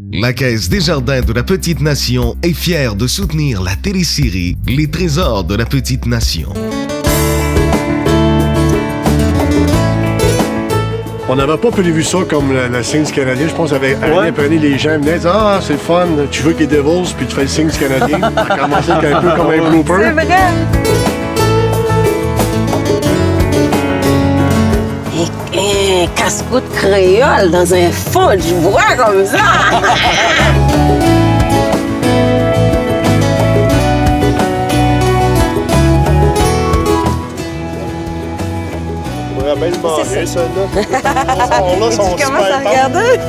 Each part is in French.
La Caisse des Jardins de la Petite Nation est fière de soutenir la télésérie Les Trésors de la Petite Nation. On n'avait pas prévu ça comme le signe du Canadien. Je pense qu'avec année après année, les gens venaient dire « Ah, c'est le fun, tu veux que les Devils, puis tu fais le signe du Canadien. » Ça a commencé un peu comme un blooper. C'est vrai! Un casse-croûte créole dans un fond du bois comme ça! On pourrait bien le manger, ça, là. Tu commences à regarder?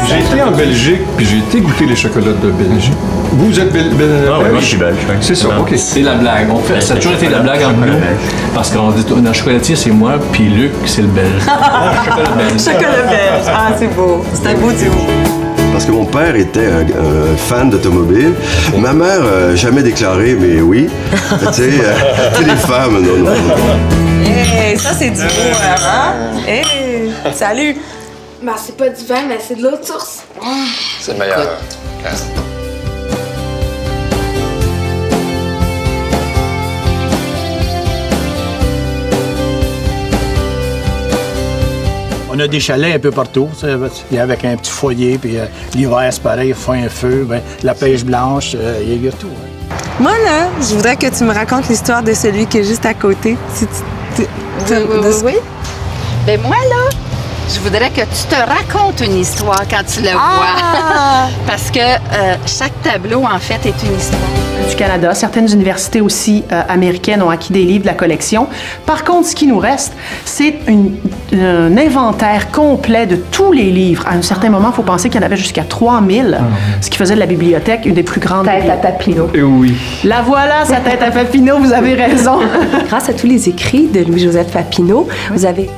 J'ai été en Belgique, puis j'ai été goûter les chocolats de Belgique. Vous êtes belge? Ah oui, moi je suis belge. C'est ça, OK. C'est la blague. Ça a toujours été la blague entre nous. Parce qu'on dit, dans le chocolatier, c'est moi, puis Luc, c'est le belge. Chocolat belge. Chocolat belge. Ah, c'est beau. C'est un beau duo. Parce que mon père était un fan d'automobile. Ma mère, jamais déclaré, mais oui. Tu sais, les femmes, non. Hey, ça, c'est du beau, hein? Hey, salut! Ben, c'est pas du vin, mais c'est de l'eau de source. C'est meilleur. On a des chalets un peu partout, avec un petit foyer, puis l'hiver, c'est pareil, il faut un feu, ben, la pêche blanche, il y a tout. Hein. Moi, là, je voudrais que tu me racontes l'histoire de celui qui est juste à côté. Si Oui. Ben moi, là, je voudrais que tu te racontes une histoire quand tu le vois. Parce que chaque tableau, en fait, est une histoire. Du Canada, certaines universités aussi américaines ont acquis des livres de la collection. Par contre, ce qui nous reste, c'est un inventaire complet de tous les livres. À un certain moment, il faut penser qu'il y en avait jusqu'à 3000, ce qui faisait de la bibliothèque une des plus grandes. Tête à Papineau. Et oui. La voilà, sa tête à Papineau, vous avez raison. Grâce à tous les écrits de Louis-Joseph Papineau, vous avez...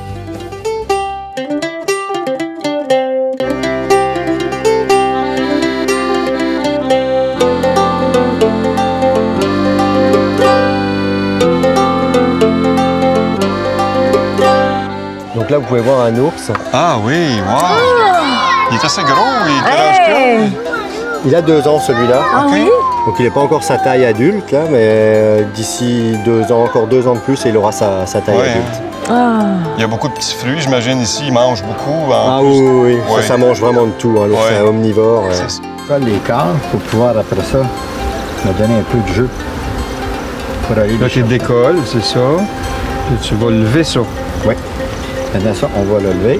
Donc là, vous pouvez voir un ours. Ah oui, wow! Il est assez gros, Il a 2 ans, celui-là. Ah oui? Donc il n'est pas encore sa taille adulte, là, mais d'ici 2 ans, encore 2 ans de plus, et il aura sa taille adulte. Il y a beaucoup de petits fruits, j'imagine, ici. Il mange beaucoup. Oui. Ça mange vraiment de tout. Hein. L'ours, c'est un omnivore. Colle les cases pour pouvoir, après ça, me donner un peu de jeu. Pour aller là, tu décolles, c'est ça. Puis tu vas lever ça. Oui. Maintenant, ça, on va le lever.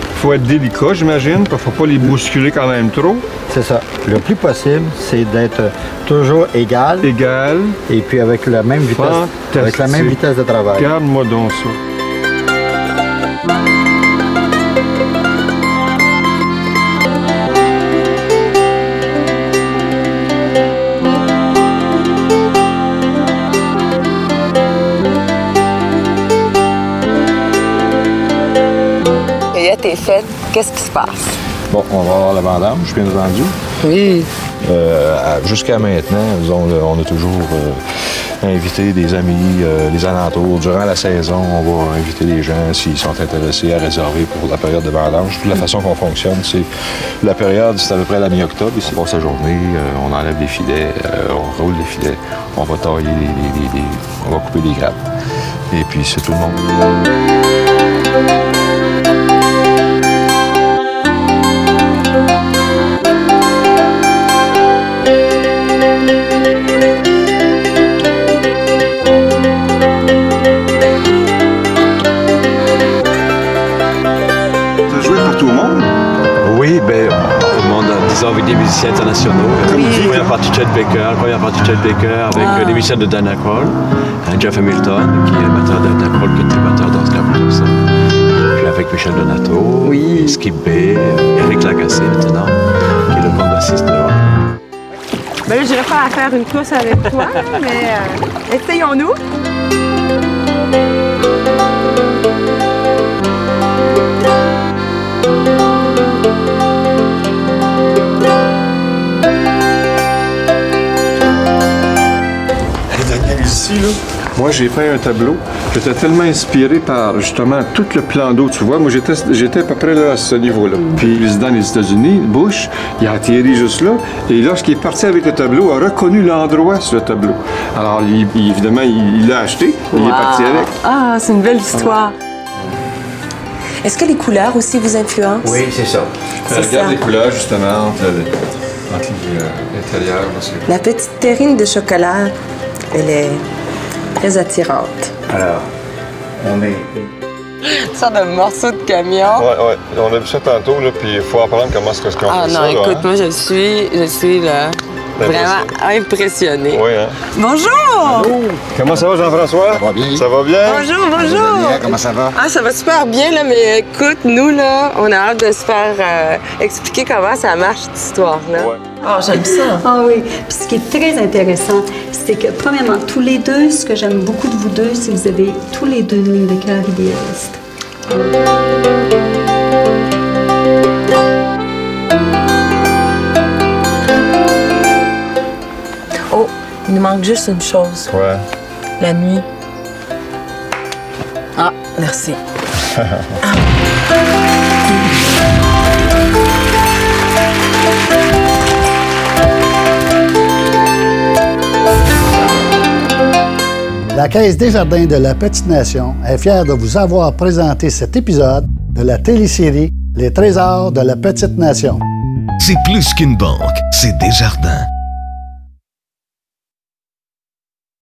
Il faut être délicat, j'imagine, parce qu'il ne faut pas les bousculer quand même trop. C'est ça. Le plus possible, c'est d'être toujours égal. Égal. Et puis avec la même vitesse, avec la même vitesse de travail. Regarde-moi donc ça. T'es faite, qu'est-ce qui se passe? Bon, on va avoir la vendange, bien entendu. Oui. Jusqu'à maintenant, on a toujours invité des amis, les alentours. Durant la saison, on va inviter les gens s'ils sont intéressés à réserver pour la période de vendange. Toute la façon qu'on fonctionne, c'est la période, c'est à peu près la mi-octobre. On passe la journée, on enlève les filets, on roule les filets, on va tailler on va couper les grappes. Et puis, c'est tout le monde. Oui, ben, on demande, disons, avec des musiciens internationaux. Comme première partie Chet Baker, avec des musiciens de Dana Kroll, Jeff Hamilton, qui est batteur de Dana Kroll, qui était batteur d'Oscar Peterson. Puis avec Michel Donato, Skip Bay, Eric Lagacé maintenant, qui est le contrebassiste de rock. Ben là, j'irais pas à faire une course avec toi, mais essayons-nous. Ici, là, Moi, j'ai fait un tableau. J'étais tellement inspiré par, justement, tout le plan d'eau. Tu vois, moi, j'étais à peu près là, à ce niveau-là. Puis, le président des États-Unis, Bush, il a atterri juste là. Et lorsqu'il est parti avec le tableau, il a reconnu l'endroit sur le tableau. Alors, évidemment, il l'a acheté. Il est parti avec. Ah, c'est une belle histoire. Est-ce que les couleurs aussi vous influencent? Oui, c'est ça. Regarde les couleurs, justement, entre l'intérieur. La petite terrine de chocolat, elle est très attirante. Alors, on est... Une sorte de morceau de camion. Ouais. On a vu ça tantôt, là, puis il faut apprendre comment est-ce qu'on fait ça. Ah non, écoute, moi, je suis là, vraiment impressionnée. Oui, hein? Bonjour! Allô? Comment ça va, Jean-François? Ça va bien. Ça va bien? Bonjour! Comment ça va? Ah, ça va super bien, là, mais écoute, nous, là, on a hâte de se faire expliquer comment ça marche, cette histoire-là. Ouais. Ah, j'aime ça. Ah oui. Puis ce qui est très intéressant, c'est que, premièrement, tous les deux, ce que j'aime beaucoup de vous deux, c'est que vous avez tous les deux une ligne de cœur idéaliste. Oh, il nous manque juste une chose. Ouais. La nuit. Ah, merci. La Caisse Desjardins de la Petite Nation est fière de vous avoir présenté cet épisode de la télésérie Les Trésors de la Petite Nation. C'est plus qu'une banque, c'est Desjardins.